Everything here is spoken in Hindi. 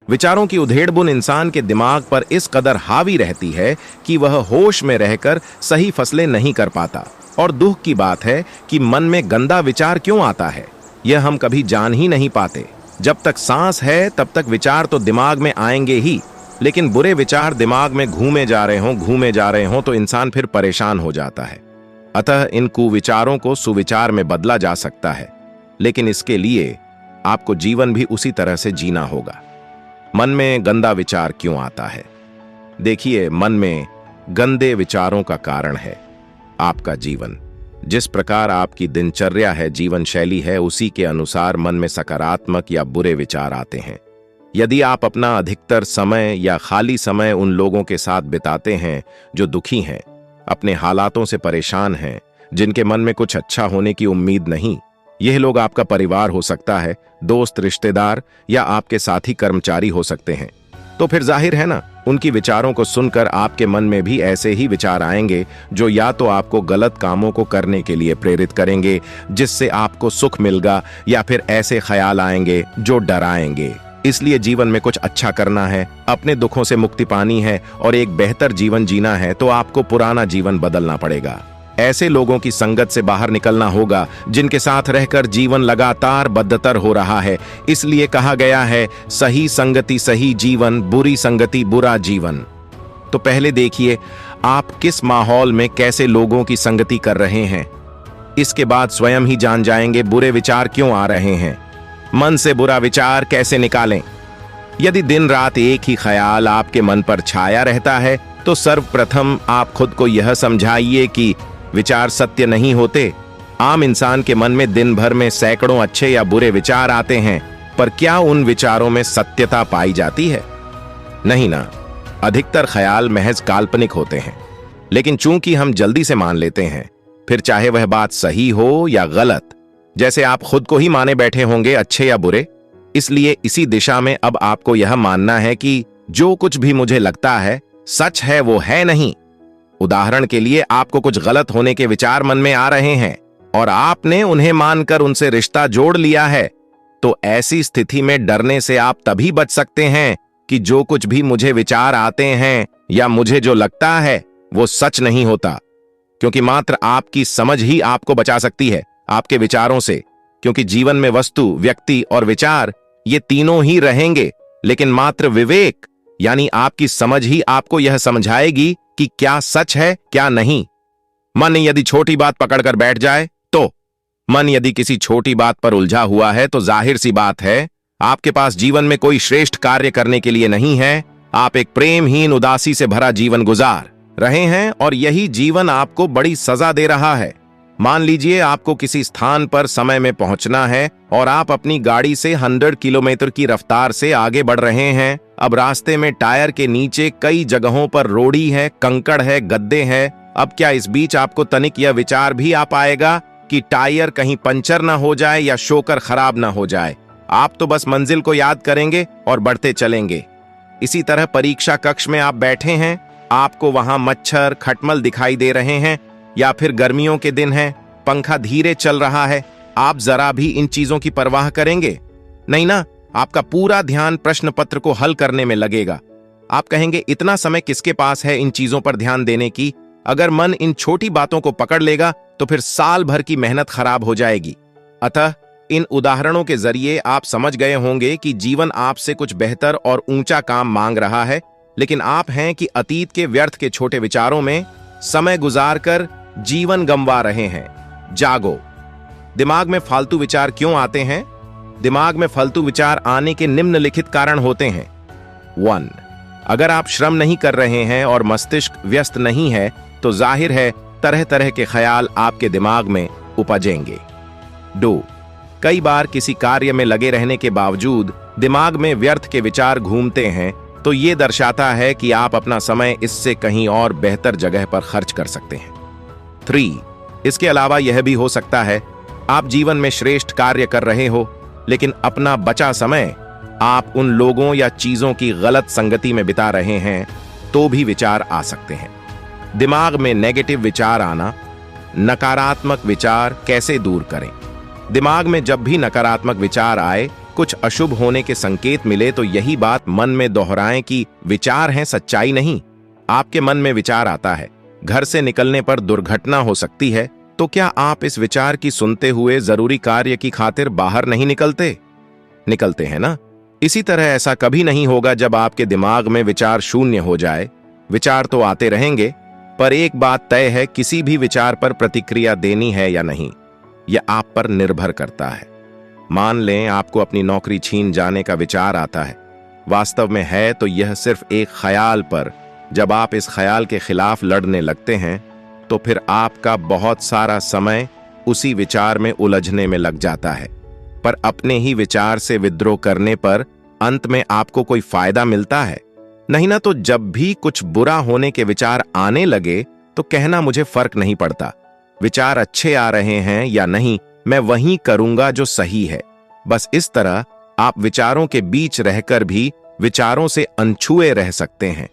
विचारों की उधेड़बुन इंसान के दिमाग पर इस कदर हावी रहती है कि वह होश में रहकर सही फैसले नहीं कर पाता। और दुख की बात है कि मन में गंदा विचार क्यों आता है, यह हम कभी जान ही नहीं पाते। जब तक सांस है तब तक विचार तो दिमाग में आएंगे ही, लेकिन बुरे विचार दिमाग में घूमे जा रहे हों तो इंसान फिर परेशान हो जाता है। अतः इन कुविचारों को सुविचार में बदला जा सकता है, लेकिन इसके लिए आपको जीवन भी उसी तरह से जीना होगा। मन में गंदा विचार क्यों आता है? देखिए, मन में गंदे विचारों का कारण है आपका जीवन। जिस प्रकार आपकी दिनचर्या है, जीवन शैली है, उसी के अनुसार मन में सकारात्मक या बुरे विचार आते हैं। यदि आप अपना अधिकतर समय या खाली समय उन लोगों के साथ बिताते हैं जो दुखी हैं, अपने हालातों से परेशान हैं, जिनके मन में कुछ अच्छा होने की उम्मीद नहीं, यह लोग आपका परिवार हो सकता है, दोस्त, रिश्तेदार या आपके साथी कर्मचारी हो सकते हैं, तो फिर जाहिर है ना, उनकी विचारों को सुनकर आपके मन में भी ऐसे ही विचार आएंगे जो या तो आपको गलत कामों को करने के लिए प्रेरित करेंगे जिससे आपको सुख मिलेगा, या फिर ऐसे ख्याल आएंगे जो डराएंगे। इसलिए जीवन में कुछ अच्छा करना है, अपने दुखों से मुक्ति पानी है और एक बेहतर जीवन जीना है तो आपको पुराना जीवन बदलना पड़ेगा। ऐसे लोगों की संगत से बाहर निकलना होगा जिनके साथ रहकर जीवन लगातार बदतर हो रहा है। इसलिए कहा गया है, सही संगति सही जीवन, बुरी संगति बुरा जीवन। तो पहले देखिए आप किस माहौल में कैसे लोगों की संगति कर रहे हैं। इसके बाद स्वयं ही जान जाएंगे बुरे विचार क्यों आ रहे हैं। मन से बुरा विचार कैसे निकालें? यदि दिन रात एक ही ख्याल आपके मन पर छाया रहता है तो सर्वप्रथम आप खुद को यह समझाइए कि विचार सत्य नहीं होते। आम इंसान के मन में दिन भर में सैकड़ों अच्छे या बुरे विचार आते हैं, पर क्या उन विचारों में सत्यता पाई जाती है? नहीं ना, अधिकतर ख्याल महज काल्पनिक होते हैं। लेकिन चूंकि हम जल्दी से मान लेते हैं, फिर चाहे वह बात सही हो या गलत, जैसे आप खुद को ही माने बैठे होंगे अच्छे या बुरे। इसलिए इसी दिशा में अब आपको यह मानना है कि जो कुछ भी मुझे लगता है सच है वो है नहीं। उदाहरण के लिए, आपको कुछ गलत होने के विचार मन में आ रहे हैं और आपने उन्हें मानकर उनसे रिश्ता जोड़ लिया है, तो ऐसी स्थिति में डरने से आप तभी बच सकते हैं कि जो कुछ भी मुझे विचार आते हैं या मुझे जो लगता है वो सच नहीं होता, क्योंकि मात्र आपकी समझ ही आपको बचा सकती है आपके विचारों से। क्योंकि जीवन में वस्तु, व्यक्ति और विचार ये तीनों ही रहेंगे, लेकिन मात्र विवेक यानी आपकी समझ ही आपको यह समझाएगी कि क्या सच है क्या नहीं। मन यदि छोटी बात पकड़कर बैठ जाए तो मन यदि किसी छोटी बात पर उलझा हुआ है तो जाहिर सी बात है आपके पास जीवन में कोई श्रेष्ठ कार्य करने के लिए नहीं है। आप एक प्रेमहीन, उदासी से भरा जीवन गुजार रहे हैं और यही जीवन आपको बड़ी सजा दे रहा है। मान लीजिए आपको किसी स्थान पर समय में पहुंचना है और आप अपनी गाड़ी से 100 किलोमीटर की रफ्तार से आगे बढ़ रहे हैं। अब रास्ते में टायर के नीचे कई जगहों पर रोड़ी है, कंकड़ है, गड्ढे हैं। अब क्या इस बीच आपको तनिक यह विचार भी आ पाएगा कि टायर कहीं पंचर ना हो जाए या शोकर खराब ना हो जाए? आप तो बस मंजिल को याद करेंगे और बढ़ते चलेंगे। इसी तरह परीक्षा कक्ष में आप बैठे हैं, आपको वहां मच्छर, खटमल दिखाई दे रहे हैं, या फिर गर्मियों के दिन हैं, पंखा धीरे चल रहा है। आप जरा भी इन चीजों की परवाह करेंगे? नहीं ना, आपका पूरा ध्यान प्रश्न पत्र को हल करने में लगेगा। आप कहेंगे, इतना समय किसके पास है इन चीजों पर ध्यान देने की? अगर मन इन छोटी बातों को पकड़ लेगा तो फिर साल भर की मेहनत खराब हो जाएगी। अतः इन उदाहरणों के जरिए आप समझ गए होंगे कि जीवन आपसे कुछ बेहतर और ऊंचा काम मांग रहा है, लेकिन आप हैं कि अतीत के व्यर्थ के छोटे विचारों में समय गुजार कर जीवन गंवा रहे हैं। जागो। दिमाग में फालतू विचार क्यों आते हैं? दिमाग में फालतू विचार आने के निम्नलिखित कारण होते हैं। 1. अगर आप श्रम नहीं कर रहे हैं और मस्तिष्क व्यस्त नहीं है तो जाहिर है तरह तरह के ख्याल आपके दिमाग में उपजेंगे। 2. कई बार किसी कार्य में लगे रहने के बावजूद दिमाग में व्यर्थ के विचार घूमते हैं तो ये दर्शाता है कि आप अपना समय इससे कहीं और बेहतर जगह पर खर्च कर सकते हैं। 3. इसके अलावा यह भी हो सकता है आप जीवन में श्रेष्ठ कार्य कर रहे हो, लेकिन अपना बचा समय आप उन लोगों या चीजों की गलत संगति में बिता रहे हैं, तो भी विचार आ सकते हैं। दिमाग में नेगेटिव विचार आना, नकारात्मक विचार कैसे दूर करें? दिमाग में जब भी नकारात्मक विचार आए, कुछ अशुभ होने के संकेत मिले तो यही बात मन में दोहराएं कि विचार हैं, सच्चाई नहीं। आपके मन में विचार आता है, घर से निकलने पर दुर्घटना हो सकती है, तो क्या आप इस विचार की सुनते हुए जरूरी कार्य की खातिर बाहर नहीं निकलते हैं ना? इसी तरह ऐसा कभी नहीं होगा जब आपके दिमाग में विचार शून्य हो जाए। विचार तो आते रहेंगे, पर एक बात तय है, किसी भी विचार पर प्रतिक्रिया देनी है या नहीं, यह आप पर निर्भर करता है। मान लें आपको अपनी नौकरी छीन जाने का विचार आता है। वास्तव में है तो यह सिर्फ एक ख्याल, पर जब आप इस ख्याल के खिलाफ लड़ने लगते हैं तो फिर आपका बहुत सारा समय उसी विचार में उलझने में लग जाता है। पर अपने ही विचार से विद्रोह करने पर अंत में आपको कोई फायदा मिलता है? नहीं ना। तो जब भी कुछ बुरा होने के विचार आने लगे तो कहना मुझे फर्क नहीं पड़ता, विचार अच्छे आ रहे हैं या नहीं, मैं वही करूंगा जो सही है। बस इस तरह आप विचारों के बीच रहकर भी विचारों से अनछुए रह सकते हैं।